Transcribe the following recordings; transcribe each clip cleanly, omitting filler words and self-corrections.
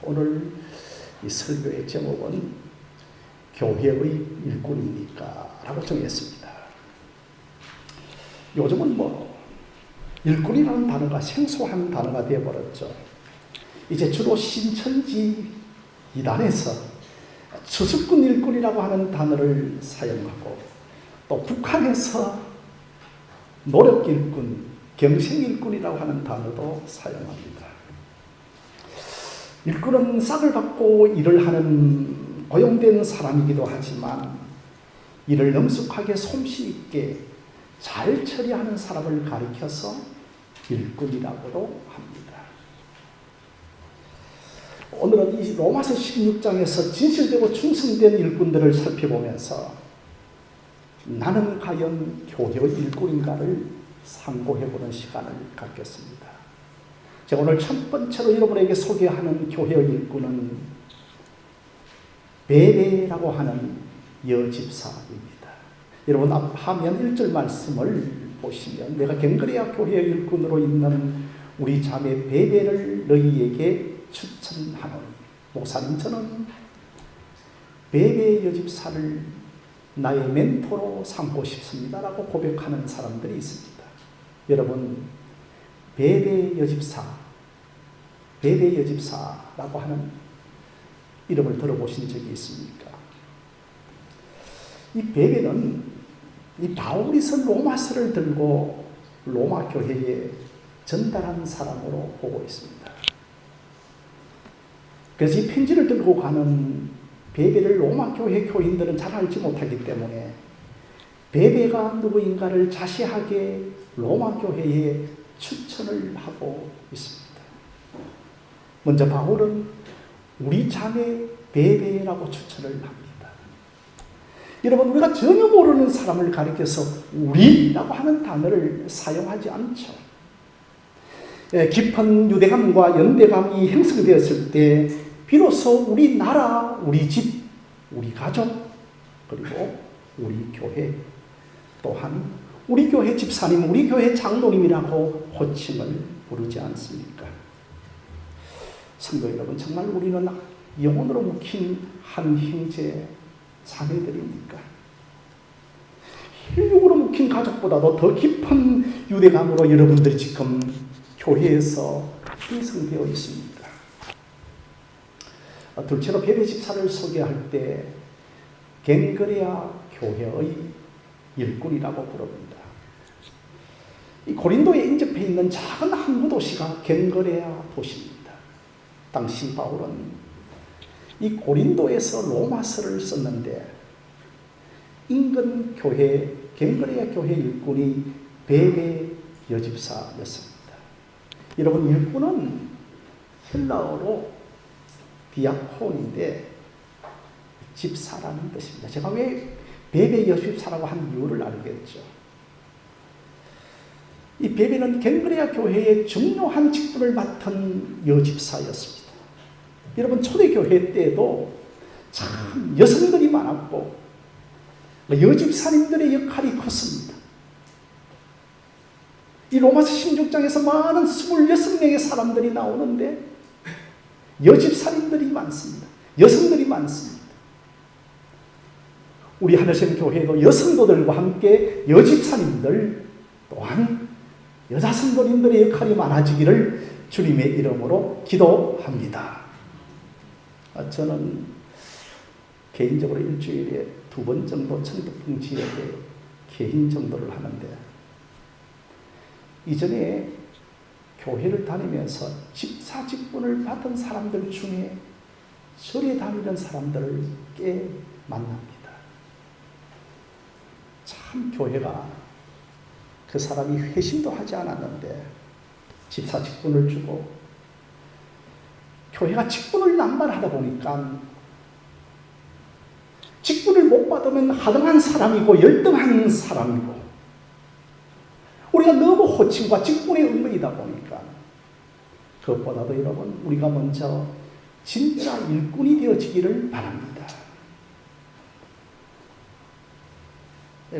오늘 이 설교의 제목은 교회의 일꾼입니까? 라고 정했습니다. 요즘은 일꾼이라는 단어가 생소한 단어가 되어버렸죠. 이제 주로 신천지 이단에서 추수꾼 일꾼이라고 하는 단어를 사용하고, 또 북한에서 노력 일꾼, 경생 일꾼이라고 하는 단어도 사용합니다. 일꾼은 싹을 받고 일을 하는 고용된 사람이기도 하지만, 일을 능숙하게 솜씨 있게 잘 처리하는 사람을 가리켜서 일꾼이라고도 합니다. 오늘은 이 로마서 16장에서 진실되고 충성된 일꾼들을 살펴보면서 나는 과연 교회의 일꾼인가를 상고해보는 시간을 갖겠습니다. 제가 오늘 첫 번째로 여러분에게 소개하는 교회의 일꾼은 베베라고 하는 여집사입니다. 여러분 화면 1절 말씀을 보시면, 내가 갱그레아 교회의 일꾼으로 있는 우리 자매 베베를 너희에게 추천하노니, 목사님 저는 베베 여집사를 나의 멘토로 삼고 싶습니다라고 고백하는 사람들이 있습니다. 여러분, 베베 여집사라고 하는 이름을 들어보신 적이 있습니까? 이 베베는 이 바울이 쓴 로마서를 들고 로마 교회에 전달한 사람으로 보고 있습니다. 그래서 이 편지를 들고 가는 베베를 로마 교회 교인들은 잘 알지 못하기 때문에 베베가 누구인가를 자세하게 로마 교회에 추천을 하고 있습니다. 먼저 바울은 우리 자매 베베라고 추천을 합니다. 여러분, 우리가 전혀 모르는 사람을 가리켜서 우리라고 하는 단어를 사용하지 않죠. 깊은 유대감과 연대감이 형성되었을 때 비로소 우리 나라, 우리 집, 우리 가족, 그리고 우리 교회, 또한 우리 교회 집사님, 우리 교회 장로님이라고 호칭을 부르지 않습니까? 성도 여러분, 정말 우리는 영혼으로 묵힌 한 형제 자매들입니까? 혈육으로 묵힌 가족보다도 더 깊은 유대감으로 여러분들이 지금 교회에서 형성되어 있습니다. 둘째로 베베 집사를 소개할 때 갱그레아 교회의 일꾼이라고 부릅니다. 이 고린도에 인접해 있는 작은 항구 도시가 갱그레아 도시입니다. 당시 바울은 이 고린도에서 로마서를 썼는데 인근 교회, 갱그레아 교회 일꾼이 베베 여집사였습니다. 여러분, 일꾼은 헬라어로 디아콘인데 집사라는 뜻입니다. 제가 왜 베베 여집사라고 한 이유를 알겠죠. 이 베베는 갱그레아 교회의 중요한 직분을 맡은 여집사였습니다. 여러분, 초대교회 때도 참 여성들이 많았고 여집사님들의 역할이 컸습니다. 이 로마서 16장에서 많은 26명의 사람들이 나오는데 여집사님들이 많습니다. 여성들이 많습니다. 우리 하늘샘 교회도 여성도들과 함께 여집사님들, 또한 여자 성도님들의 역할이 많아지기를 주님의 이름으로 기도합니다. 저는 개인적으로 일주일에 2번 정도 천덕궁 지역에 개인 정도를 하는데, 이전에 교회를 다니면서 집사 직분을 받은 사람들 중에 절에 다니는 사람들을 꽤 만납니다. 참 교회가 그 사람이 회심도 하지 않았는데 집사 직분을 주고, 교회가 직분을 남발하다 보니까 직분을 못 받으면 하등한 사람이고 열등한 사람이고, 우리가 너무 호칭과 직분에 얽매이다 보니까, 그것보다도 여러분, 우리가 먼저 진짜 일꾼이 되어지기를 바랍니다.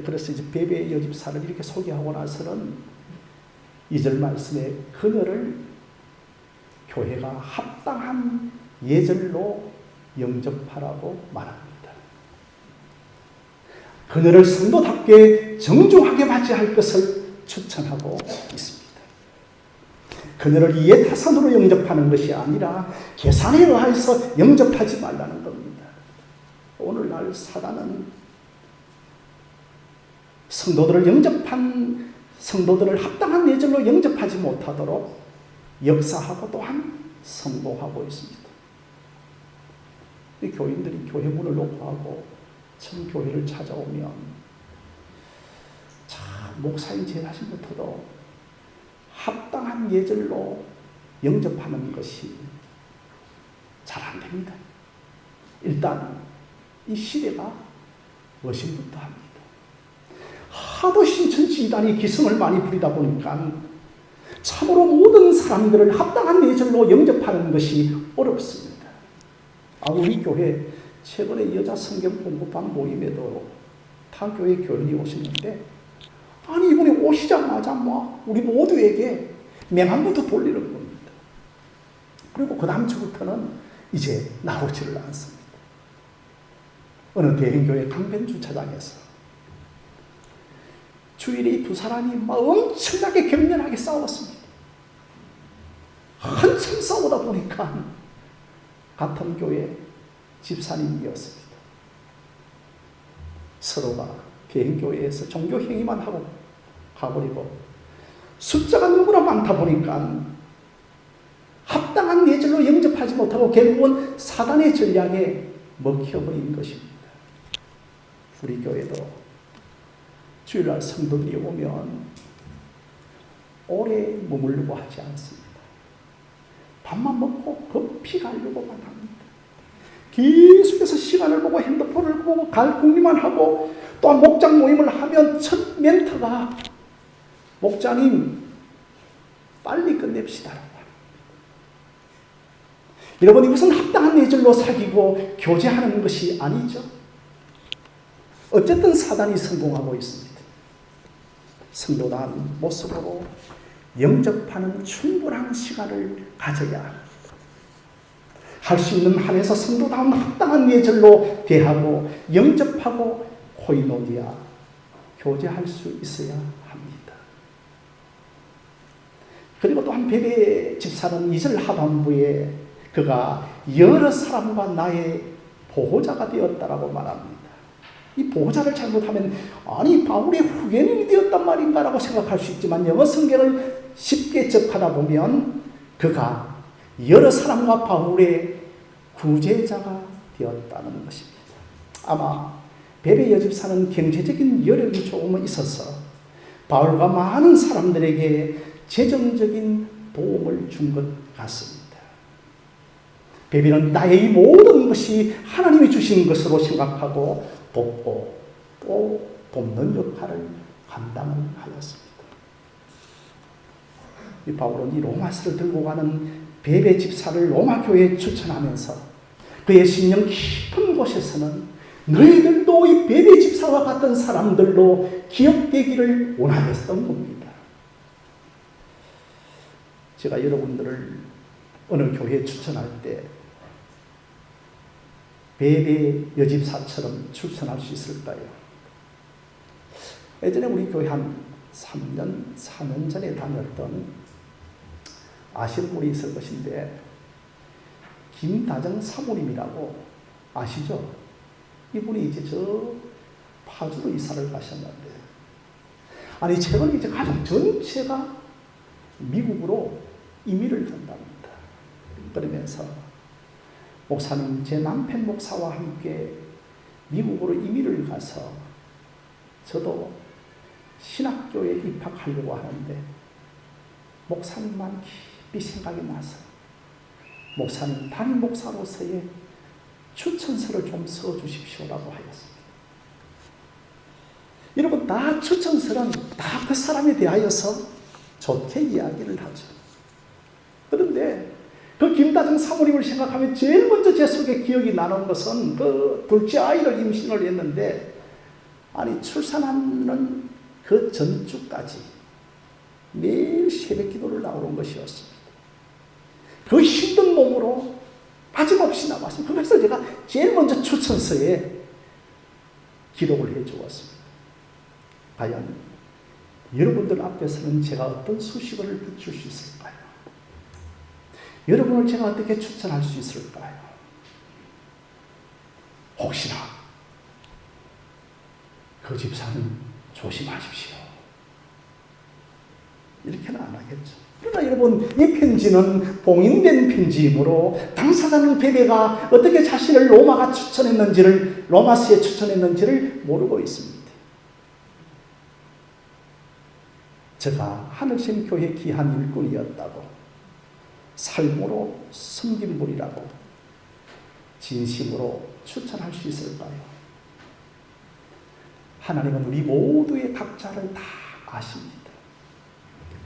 그래서 이제 베베 여집사를 이렇게 소개하고 나서는 2절 말씀에 그녀를 교회가 합당한 예절로 영접하라고 말합니다. 그녀를 성도답게 정중하게 맞이할 것을 추천하고 있습니다. 그녀를 이해타산으로 영접하는 것이 아니라 계산에 의해서 영접하지 말라는 겁니다. 오늘날 사단은 성도들을 합당한 예절로 영접하지 못하도록 역사하고 또한 선고하고 있습니다. 이 교인들이 교회 문을 놓고 하고 처음 교회를 찾아오면 목사인 제 자신부터도 합당한 예절로 영접하는 것이 잘 안 됩니다. 일단 이 시대가 어심부터 합니다. 하도 신천지단이 기승을 많이 부리다 보니까 참으로 모든 사람들을 합당한 예절로 영접하는 것이 어렵습니다. 우리 교회 최근에 여자 성경 공부방 모임에도 타 교회 교인이 오셨는데 이분이 오시자마자 우리 모두에게 명함부터 돌리는 겁니다. 그리고 그 다음 주부터는 이제 나오지를 않습니다. 어느 대행교회 강변 주차장에서 주일에 이 두 사람이 엄청나게 격렬하게 싸웠습니다. 한참 싸우다 보니까 같은 교회 집사님이었습니다. 서로가 개인교회에서 종교 행위만 하고 가버리고 숫자가 너무나 많다 보니까 합당한 예절로 영접하지 못하고 결국은 사단의 전략에 먹혀버린 것입니다. 우리 교회도 주일날 성도들이 오면 오래 머물려고 하지 않습니다. 밥만 먹고 급히 가려고만 합니다. 계속해서 시간을 보고 핸드폰을 보고 갈 궁리만 하고 또한 목장 모임을 하면 첫 멘트가 목장님 빨리 끝냅시다라고 합니다. 여러분 이것은 합당한 예절로 사귀고 교제하는 것이 아니죠. 어쨌든 사단이 성공하고 있습니다. 성도다운 모습으로 영접하는 충분한 시간을 가져야 합니다. 할 수 있는 한에서 성도다운 합당한 예절로 대하고 영접하고 코이노니아 교제할 수 있어야 합니다. 그리고 또한 베베 집사는 2절 하반부에 그가 여러 사람과 나의 보호자가 되었다라고 말합니다. 이 보호자를 잘못하면 바울의 후계인이 되었단 말인가라고 생각할 수 있지만 영어 성경을 쉽게 접하다 보면 그가 여러 사람과 바울의 구제자가 되었다는 것입니다. 아마 베베 여집사는 경제적인 여력이 조금은 있어서 바울과 많은 사람들에게 재정적인 도움을 준 것 같습니다. 베베는 나의 모든 것이 하나님이 주신 것으로 생각하고 돕고 또 돕는 역할을 감당을 하였습니다. 이 바울은 이 로마서를 들고 가는 베베 집사를 로마 교회에 추천하면서 그의 심령 깊은 곳에서는 너희들도 이 베베 집사와 같은 사람들로 기억되기를 원하였던 겁니다. 제가 여러분들을 어느 교회에 추천할 때 베베 여집사처럼 추천할 수 있을까요? 예전에 우리 교회 한 3년, 4년 전에 다녔던 아시는 분이 있을 것인데 김다정 사모님이라고 아시죠? 이분이 이제 저 파주로 이사를 가셨는데 최근에 이제 가족 전체가 미국으로 이민을 간답니다. 그러면서 목사님, 제 남편 목사와 함께 미국으로 이민을 가서 저도 신학교에 입학하려고 하는데 목사님만 깊이 생각이 나서 목사님, 담임 목사로서의 추천서를 좀 써주십시오라고 하였습니다. 여러분, 다 추천서는 다 그 사람에 대하여서 좋게 이야기를 하죠. 그런데 그 김다정 사모님을 생각하면 제일 먼저 제 속에 기억이 나는 것은 그 둘째 아이를 임신을 했는데 출산하는 그 전주까지 매일 새벽 기도를 나오는 것이었습니다. 그 힘든 몸으로 빠짐없이 나왔습니다. 그래서 제가 제일 먼저 추천서에 기록을 해주었습니다. 과연 여러분들 앞에서는 제가 어떤 수식어를 붙일 수 있을까요? 여러분을 제가 어떻게 추천할 수 있을까요? 혹시나 그 집사는 조심하십시오. 이렇게는 안 하겠죠. 그러나 여러분, 이 편지는 봉인된 편지이므로 당사자는 베베가 어떻게 자신을 로마가 추천했는지를, 로마서에 추천했는지를 모르고 있습니다. 제가 하늘샘 교회 귀한 일꾼이었다고, 삶으로 섬김물이라고 진심으로 추천할 수 있을까요? 하나님은 우리 모두의 각자를 다 아십니다.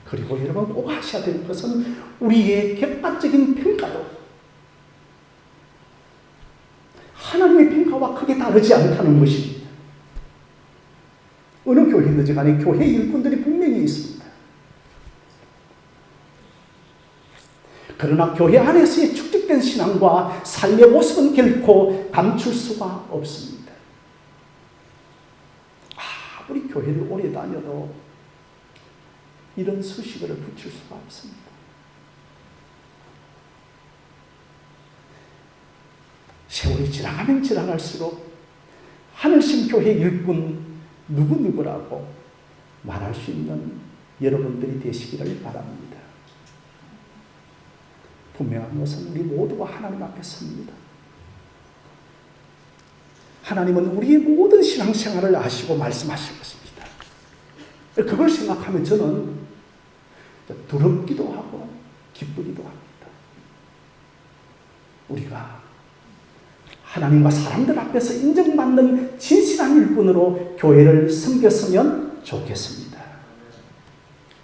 그리고 여러분 꼭 하셔야 될 것은 우리의 객관적인 평가도 하나님의 평가와 크게 다르지 않다는 것입니다. 어느 교회든지 간에 교회 일꾼들이 분명히 있습니다. 그러나 교회 안에서의 축적된 신앙과 삶의 모습은 결코 감출 수가 없습니다. 아무리 교회를 오래 다녀도 이런 수식어를 붙일 수가 없습니다. 세월이 지나가면 지나갈수록 하늘심 교회 일꾼 누구누구라고 말할 수 있는 여러분들이 되시기를 바랍니다. 분명한 것은 우리 모두가 하나님 앞에 섭니다. 하나님은 우리의 모든 신앙생활을 아시고 말씀하실 것입니다. 그걸 생각하면 저는 두렵기도 하고 기쁘기도 합니다. 우리가 하나님과 사람들 앞에서 인정받는 진실한 일꾼으로 교회를 섬겼으면 좋겠습니다.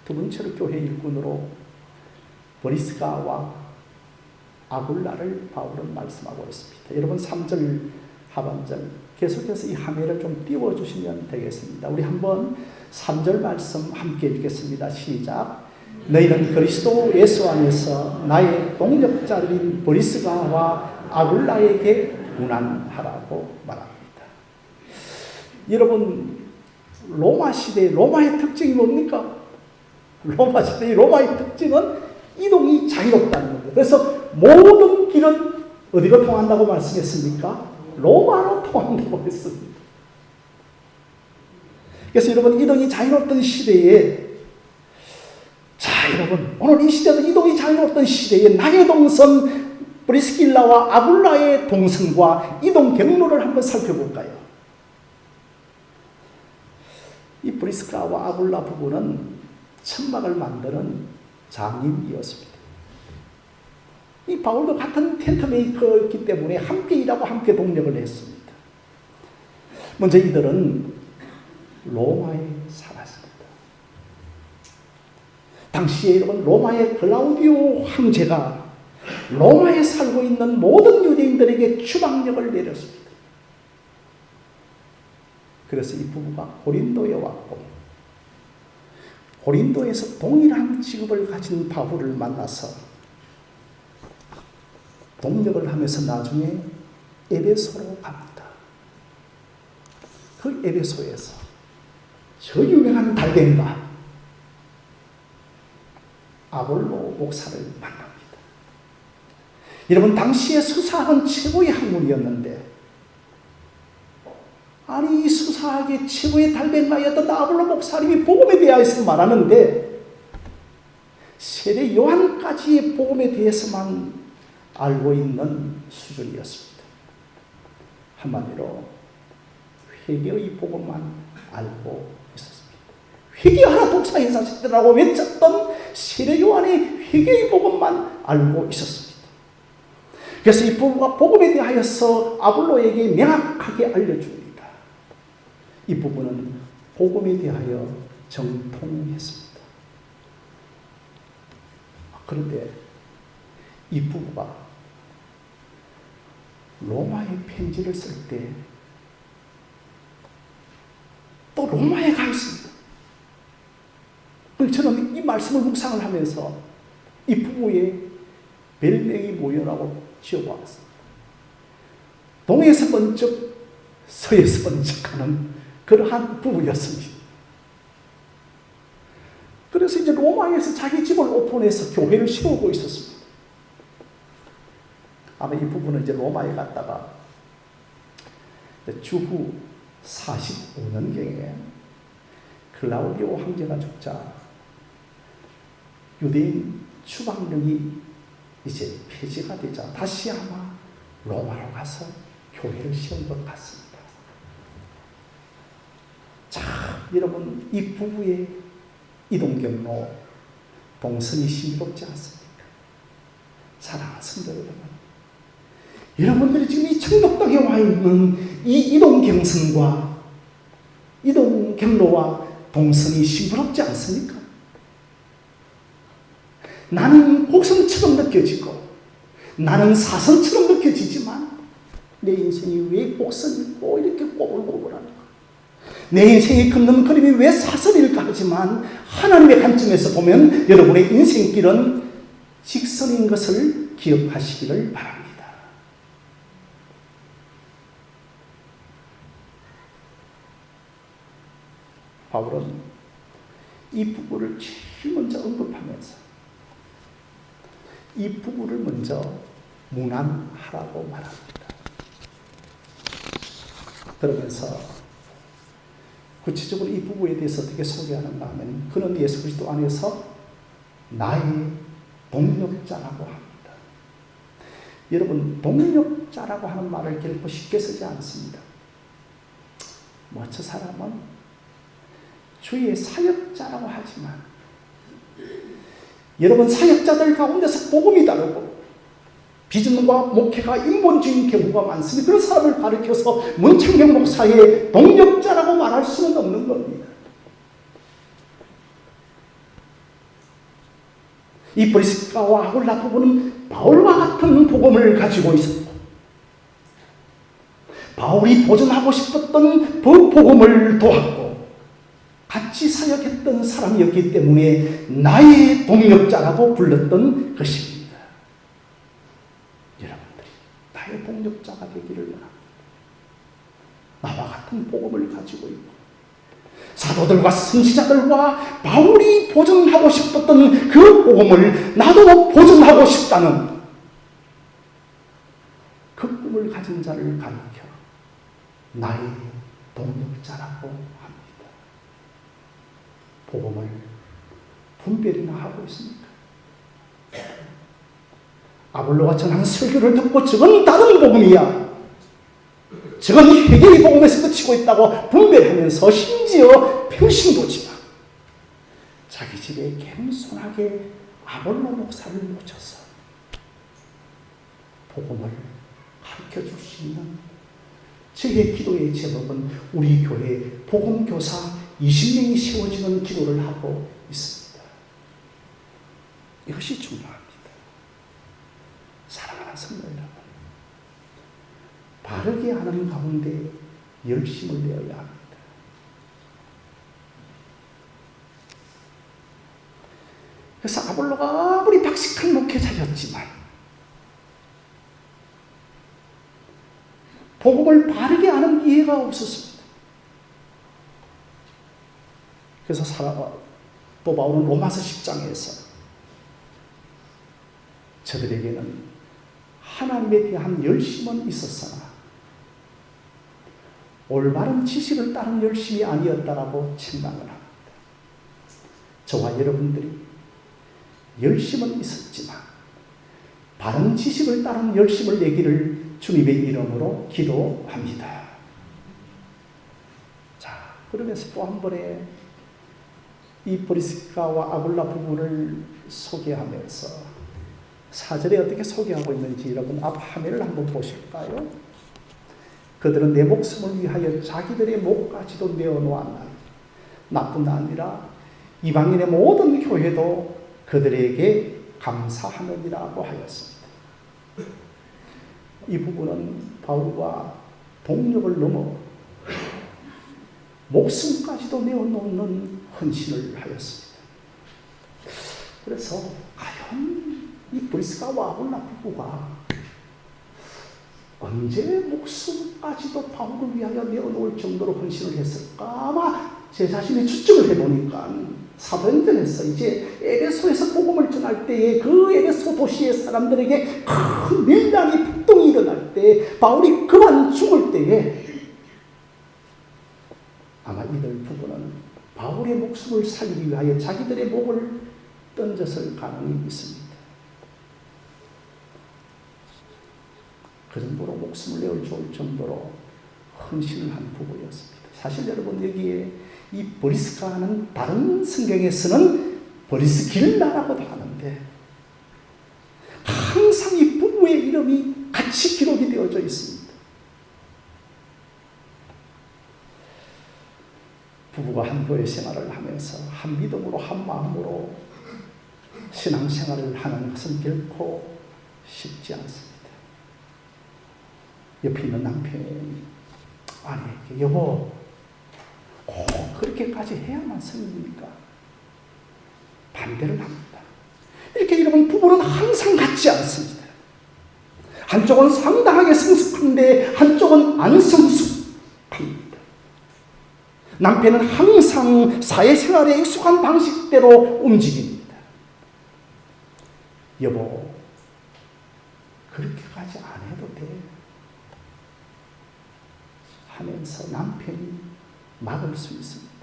두 번째로 교회 일꾼으로 브리스가와 아굴라를 바울은 말씀하고 있습니다. 여러분 3절 하반절 계속해서 이 화면을 좀 띄워주시면 되겠습니다. 우리 한번 3절 말씀 함께 읽겠습니다. 시작. 너희는 그리스도 예수 안에서 나의 동역자들인 브리스가와 아굴라에게 문안하라고 말합니다. 여러분, 로마 시대 로마의 특징이 뭡니까? 로마 시대의 로마의 특징은 이동이 자유롭다는 겁니다. 그래서 모든 길은 어디로 통한다고 말씀했습니까? 로마로 통한다고 했습니다. 그래서 여러분, 이동이 자유롭던 시대에, 자 여러분, 오늘 이 시대도 이동이 자유롭던 시대에 나의 동선 브리스길라와 아굴라의 동선과 이동 경로를 한번 살펴볼까요? 이 브리스가와 아굴라 부부는 천막을 만드는 장인이었습니다. 이 바울도 같은 텐트 메이커였기 때문에 함께 일하고 함께 동력을 했습니다. 먼저 이들은 로마에 살았습니다. 당시에 여러분, 로마의 글라우디오 황제가 로마에 살고 있는 모든 유대인들에게 추방력을 내렸습니다. 그래서 이 부부가 고린도에 왔고, 고린도에서 동일한 직업을 가진 바울을 만나서 동력을 하면서 나중에 에베소로 갑니다. 그 에베소에서 저 유명한 달갱이가 아볼로 목사를 만납니다. 여러분, 당시에 수사학은 최고의 학문이었는데, 아니 이 수사학의 최고의 달변가였던 아볼로 목사님이 복음에 대해서 말하는데 세례 요한까지의 복음에 대해서만 알고 있는 수준이었습니다. 한마디로 회개의 복음만 알고 있었습니다. 회개하라 독사 인사시키라고 외쳤던 세례 요한의 회개의 복음만 알고 있었습니다. 그래서 이 부부가 복음에 대하여서 아볼로에게 명확하게 알려줍니다. 이 부부는 복음에 대하여 정통했습니다. 그런데 이 부부가 로마에 편지를 쓸 때 또 로마에 가 있습니다. 저는 이 말씀을 묵상을 하면서 이 부부의 별명이 뭐냐고 지어보았습니다. 동에서 번쩍 서에서 번쩍하는 그러한 부부였습니다. 그래서 이제 로마에서 자기 집을 오픈해서 교회를 세우고 있었습니다. 아마 이 부부는 이제 로마에 갔다가 주후 45년경에 클라우디오 황제가 죽자 유대인 추방령이 이제 폐지가 되자 다시 아마 로마로 가서 교회를 세운 것 같습니다. 자, 여러분, 이 부부의 이동경로 동선이 신비롭지 않습니까? 사랑하는 성도 여러분, 여러분들이 지금 이 청덕동에 와 있는 이 이동경선과 이동경로와 동선이 신비롭지 않습니까? 나는 곡선처럼 느껴지고 나는 사선처럼 느껴지지만 내 인생이 왜 곡선이고 이렇게 꼬불꼬불한가? 내 인생이 걷는 그림이 왜 사선일까 하지만 하나님의 관점에서 보면 여러분의 인생길은 직선인 것을 기억하시기를 바랍니다. 바울은 이 부부를 제일 먼저 언급하면서 이 부부를 먼저 문안하라고 말합니다. 그러면서 구체적으로 이 부부에 대해서 어떻게 소개하는가 하면 그는 예수 그리스도 안에서 나의 동력자라고 합니다. 여러분, 동력자라고 하는 말을 결코 쉽게 쓰지 않습니다. 저 사람은 주의 사역자라고 하지만 여러분, 사역자들 가운데서 복음이 다르고 비전과 목회가 인본주의인 경우가 많습니다. 그런 사람을 가르쳐서 문창경 목사의 동력자라고 말할 수는 없는 겁니다. 이 브리스가와 아굴라 부부는 바울과 같은 복음을 가지고 있었고 바울이 보존하고 싶었던 복음을 도왔고 같이 사역했던 사람이었기 때문에 나의 동력자라고 불렀던 것입니다. 여러분들이 나의 동력자가 되기를 원합니다. 나와 같은 복음을 가지고 있고 사도들과 선지자들과 바울이 보존하고 싶었던 그 복음을 나도 보존하고 싶다는 그 꿈을 가진 자를 가리켜 나의 동력자라고 합니다. 복음을 분별이나 하고 있습니까? 아볼로가 전한 설교를 듣고 저건 다른 복음이야, 저건 회개의 복음에서 그치고 있다고 분별하면서 심지어 평신도지만 자기 집에 겸손하게 아볼로 목사를 모셔서 복음을 가르쳐줄 수 있는 저의 기도의 제목은 우리 교회 복음교사 20명이 세워지는 기도를 하고 있습니다. 이것이 중요합니다. 사랑하는 성도 여러분, 바르게 하는 가운데 열심을 내어야 합니다. 그래서 아볼로가 아무리 박식한 목회자였지만 복음을 바르게 하는 이해가 없었습니다. 그래서 또 바울은 로마서 10장에서 저들에게는 하나님에 대한 열심은 있었으나 올바른 지식을 따른 열심이 아니었다라고 책망을 합니다. 저와 여러분들이 열심은 있었지만 바른 지식을 따른 열심을 내기를 주님의 이름으로 기도합니다. 자, 그러면서 또 한 번에 이 브리스가와 아굴라 부부를 소개하면서 4절에 어떻게 소개하고 있는지 여러분 앞 화면을 한번 보실까요? 그들은 내 목숨을 위하여 자기들의 목까지도 내어놓았나니 나뿐 아니라 이방인의 모든 교회도 그들에게 감사하느니라고 하였습니다. 이 부분은 바울과 동력을 넘어 목숨까지도 내어놓는 헌신을 하였습니다. 그래서 과연 이 브리스가와 아굴라 부부가 언제 목숨까지도 바울을 위하여 내어놓을 정도로 헌신을 했을까? 아마 제 자신이 추측을 해보니까 사도행전에서 이제 에베소에서 복음을 전할 때에 그 에베소 도시의 사람들에게 큰 밀란이 폭동이 일어날 때 바울이 그만 죽을 때에 아마 이들 부부는 바울의 목숨을 살리기 위하여 자기들의 목을 던졌을 가능성이 있습니다. 그 정도로 목숨을 내어줄 정도로 헌신을 한 부부였습니다. 사실 여러분 여기에 이 브리스가는 다른 성경에서는 브리스길라라고도 하는데 항상 이 부부의 이름이 같이 기록이 되어져 있습니다. 부부가 한 교회 생활을 하면서 한 믿음으로 한 마음으로 신앙생활을 하는 것은 결코 쉽지 않습니다. 옆에 있는 남편이 아내에게 여보 꼭 그렇게까지 해야만 성입니까? 반대를 합니다. 이렇게 이러면 부부는 항상 같지 않습니다. 한쪽은 상당하게 성숙한데 한쪽은 안 성숙합니다. 남편은 항상 사회생활에 익숙한 방식대로 움직입니다. 여보, 그렇게까지 안 해도 돼. 하면서 남편이 막을 수 있습니다.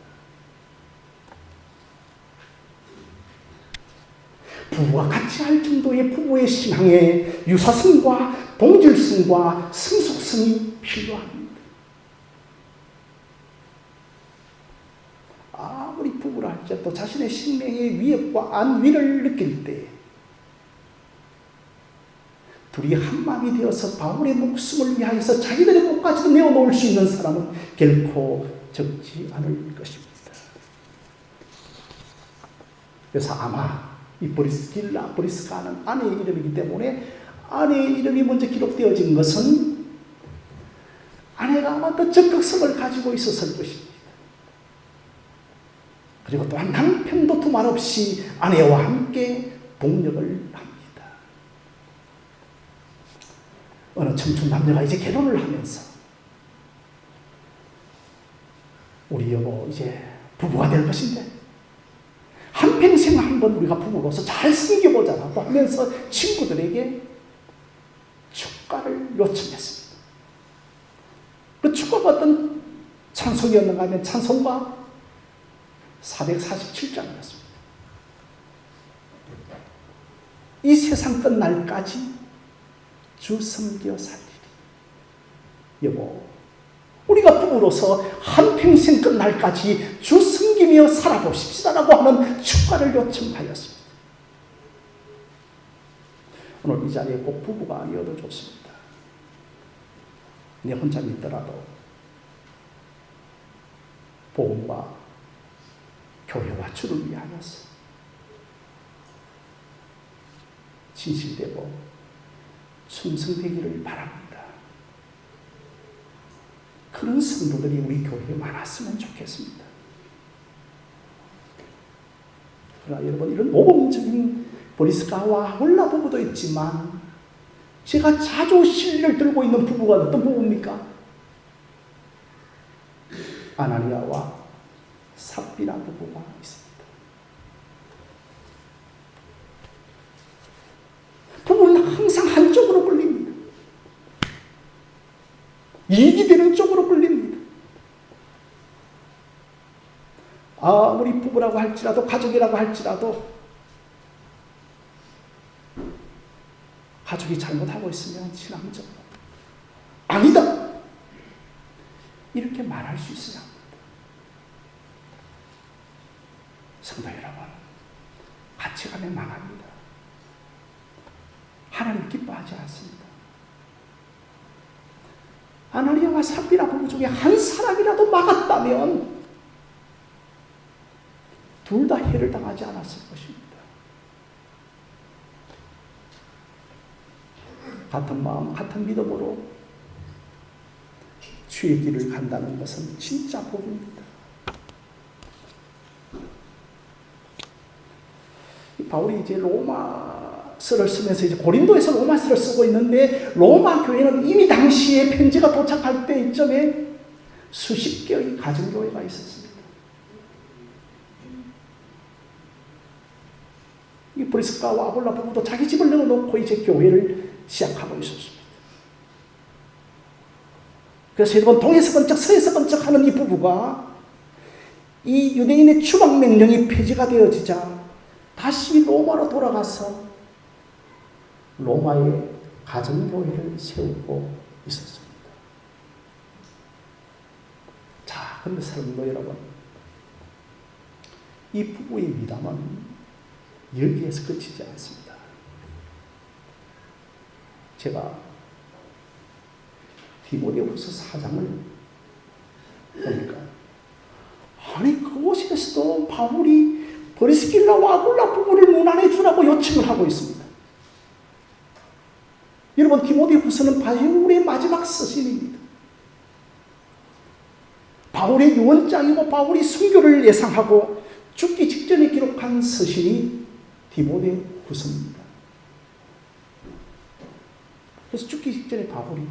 부부가 같이 할 정도의 부부의 신앙에 유사성과 동질성과 성숙성이 필요합니다. 아무리 부부라 할지라도 자신의 생명의 위협과 안위를 느낄 때 둘이 한마음이 되어서 바울의 목숨을 위하여서 자기들의 목까지도 내어놓을 수 있는 사람은 결코 적지 않을 것입니다. 그래서 아마 이 브리스가는 아내의 이름이기 때문에 아내의 이름이 먼저 기록되어진 것은 아내가 아마 더 적극성을 가지고 있었을 것입니다. 그리고 또한 남편도 두말 없이 아내와 함께 동력을 합니다. 어느 청춘 남녀가 이제 결혼을 하면서 우리 여보 이제 부부가 될 것인데 한평생 한번 우리가 부부로서 잘 섬겨보자라고 하면서 친구들에게 축가를 요청했습니다. 그 축가가 어떤 찬송이었는가 하면 찬송가 447장이었습니다. 이 세상 끝날까지 주 섬겨 살리리. 여보, 우리가 부부로서 한평생 끝날까지 주 섬기며 살아보십시다라고 하는 축가를 요청하였습니다. 오늘 이 자리에 꼭 부부가 아니어도 좋습니다. 내 혼자 믿더라도 복음과 교회와 주를 위하여서 진실되고 충성되기를 바랍니다. 그런 성도들이 우리 교회에 많았으면 좋겠습니다. 그러나 여러분 이런 모범적인 브리스가와 홀라 부부도 있지만 제가 자주 신뢰를 들고 있는 부부가 어떤 부부입니까? 아나니아와 삽비라 부부가 있습니다. 부부는 항상 한쪽으로 끌립니다. 이익이 되는 쪽으로 끌립니다. 아무리 부부라고 할지라도 가족이라고 할지라도 가족이 잘못하고 있으면 신앙적으로 아니다! 이렇게 말할 수 있어야 합니다. 성도 여러분, 가치관에 망합니다. 하나님 기뻐하지 않습니다. 아나니아와 삽비라 부부 중에 한 사람이라도 막았다면 둘 다 해를 당하지 않았을 것입니다. 같은 마음, 같은 믿음으로 주의 길을 간다는 것은 진짜 복입니다. 바울이 이제 로마 서를 쓰면서 이제 고린도에서 로마서를 쓰고 있는데 로마 교회는 이미 당시에 편지가 도착할 때 이점에 수십 개의 가정교회가 있었습니다. 이 브리스가와 아굴라 부부도 자기 집을 내어놓고 이제 교회를 시작하고 있었습니다. 그래서 여러분 동에서 번쩍 서에서 번쩍 하는 이 부부가 이 유대인의 추방 명령이 폐지가 되어지자 다시 로마로 돌아가서 로마의 가정교회를 세우고 있었습니다. 자, 그런데 사랑도 여러분, 이 부부의 미담은 여기에서 그치지 않습니다. 제가 디모데후서 4장을 보니까 아니 그곳에서도 바울이 브리스길라와 아굴라 부부를 문안해 주라고 요청을 하고 있습니다. 여러분 디모데후서는 바울의 마지막 서신입니다. 바울의 유언장이고 바울이 순교를 예상하고 죽기 직전에 기록한 서신이 디모데후서입니다. 그래서 죽기 직전에 바울이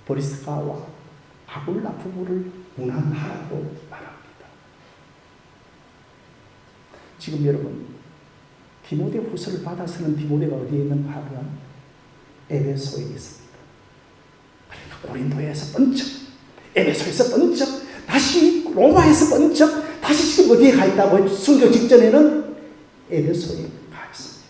브리스가와 아굴라 부부를 문안하라고 말합니다. 지금 여러분 디모데후서를 받아서는 디모데가 어디에 있는가 하면 에베소에 있습니다. 그러니까 고린도에서 번쩍, 에베소에서 번쩍, 다시 로마에서 번쩍, 다시 지금 어디에 가 있다고 순교 직전에는 에베소에 가 있습니다.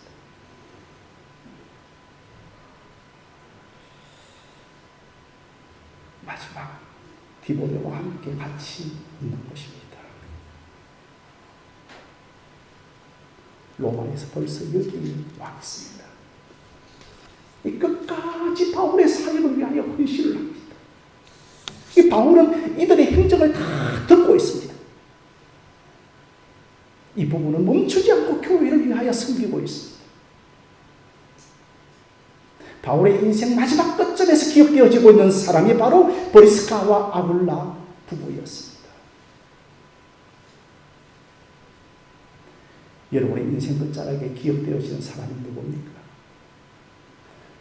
마지막 디모데와 함께 같이 있는 것입니다. 로마에서 벌써 여기 와 있습니다. 끝까지 바울의 사역을 위하여 헌신을 합니다. 이 바울은 이들의 행적을 다 듣고 있습니다. 이 부분은 멈추지 않고 교회를 위하여 섬기고 있습니다. 바울의 인생 마지막 끝점에서 기억되어지고 있는 사람이 바로 브리스가와 아굴라 부부였습니다. 여러분의 인생 끝자락에 기억되어지는 사람이 누굽니까?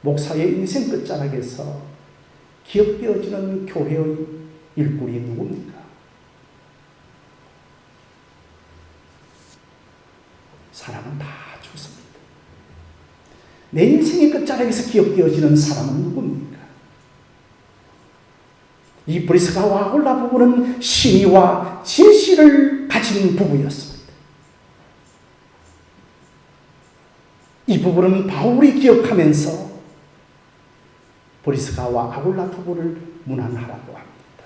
목사의 인생 끝자락에서 기억되어지는 교회의 일꾼이 누굽니까? 사람은 다 죽습니다. 내 인생의 끝자락에서 기억되어지는 사람은 누굽니까? 이 브리스가와 아굴라 부부는 신의와 진실을 가진 부부였습니다. 이 부부는 바울이 기억하면서 브리스가와 아굴라 부부를 문안하라고 합니다.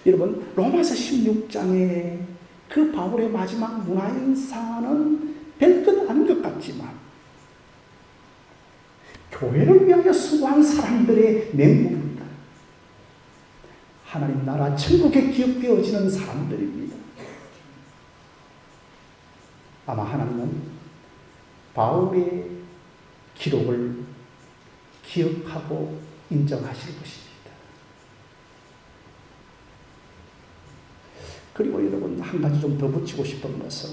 여러분 로마서 16장에 그 바울의 마지막 문안인사는 별것 아닌 것 같지만 교회를 위하여 수고한 사람들의 맹구입니다. 하나님 나라 천국에 기억되어지는 사람들입니다. 아마 하나님은 바울의 기록을 기억하고 인정하실 것입니다. 그리고 여러분 한 가지 좀 더 붙이고 싶은 것은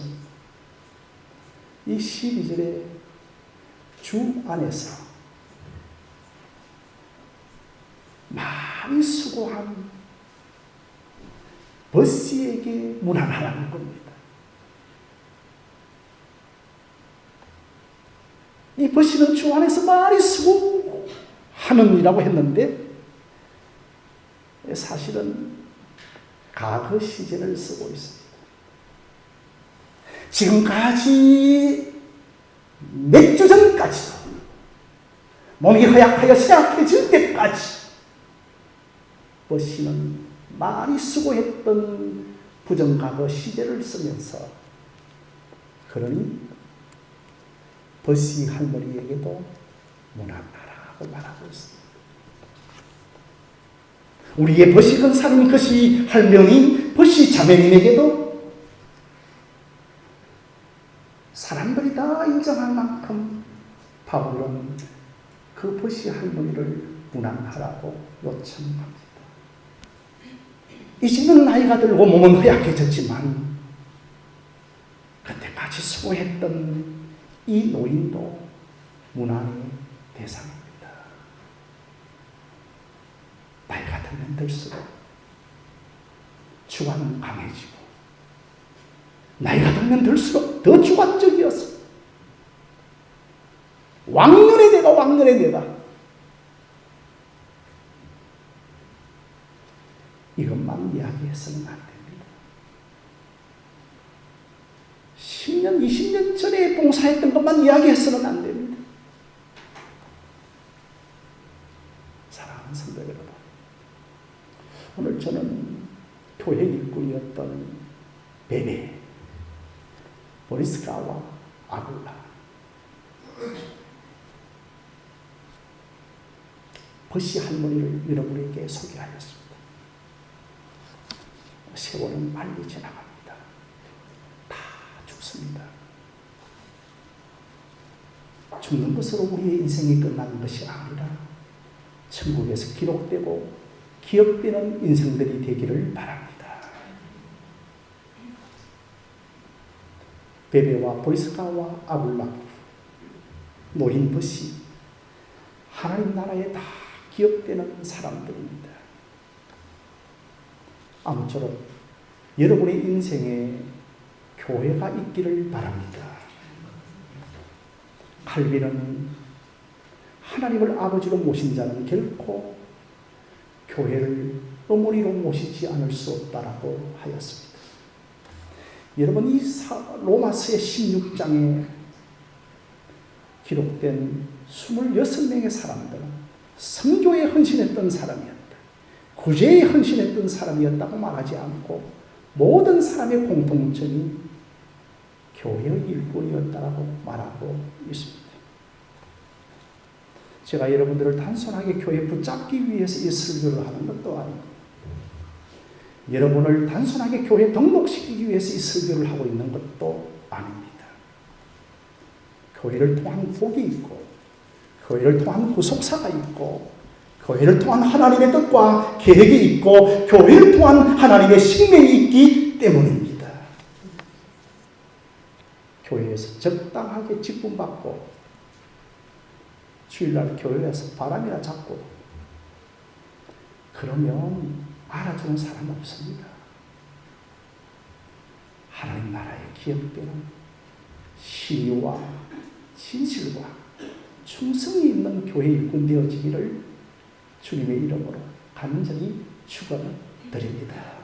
이 12절에 주 안에서 많이 수고한 버시에게 문안하라는 겁니다. 이 버시는 주 안에서 많이 수고하는 이라고 했는데 사실은 과거 시제를 쓰고 있습니다. 지금까지 몇 주 전까지도 몸이 허약하여 쇠약해질 때까지 버시는 많이 수고했던 부정과거 시제를 쓰면서 그러니 버시 할머니에게도 문안하라고 말하고 있습니다. 우리의 버시 근사님 것이 할머니 버시 자매님에게도 사람들이 다 인정할 만큼 바울은 그 버시 할머니를 문안하라고 요청합니다. 이제는 나이가 들고 몸은 허약해졌지만 그때까지 수고했던 이 노인도 문안의 대상입니다. 나이가 들면 들수록 주관은 강해지고 나이가 들면 들수록 더 주관적이어서 왕년의 내가 이것만 이야기해서는 안 됩니다. 10년, 20년 전에 봉사했던 것만 이야기해서는 안 됩니다. 사랑하는 성도 여러분, 오늘 저는 교회 일꾼이었던 베베, 보리스카와 아굴라, 버시 할머니를 여러분에게 소개하였습니다. 세월은 빨리 지나갑니다. 다 죽습니다. 죽는 것으로 우리의 인생이 끝나는 것이 아니라 천국에서 기록되고 기억되는 인생들이 되기를 바랍니다. 베베와 보리스카와 아굴라, 노인 버시, 하나님 나라에 다 기억되는 사람들입니다. 아무쪼록 여러분의 인생에 교회가 있기를 바랍니다. 칼빈은 하나님을 아버지로 모신 자는 결코 교회를 어머니로 모시지 않을 수 없다라고 하였습니다. 여러분, 이 로마서의 16장에 기록된 26명의 사람들은 선교에 헌신했던 사람이었다, 구제에 헌신했던 사람이었다고 말하지 않고 모든 사람의 공통점이 교회의 일꾼이었다고 말하고 있습니다. 제가 여러분들을 단순하게 교회에 붙잡기 위해서 이 설교를 하는 것도 아니고 여러분을 단순하게 교회에 등록시키기 위해서 이 설교를 하고 있는 것도 아닙니다. 교회를 통한 복이 있고 교회를 통한 구속사가 있고 교회를 통한 하나님의 뜻과 계획이 있고 교회를 통한 하나님의 생명이 있기 때문입니다. 교회에서 적당하게 직분받고 주일날 교회에서 바람이나 잡고 그러면 알아주는 사람 없습니다. 하나님 나라에 기억되는 신유와 진실과 충성이 있는 교회 일꾼 되어지기를 주님의 이름으로 간절히 축원드립니다.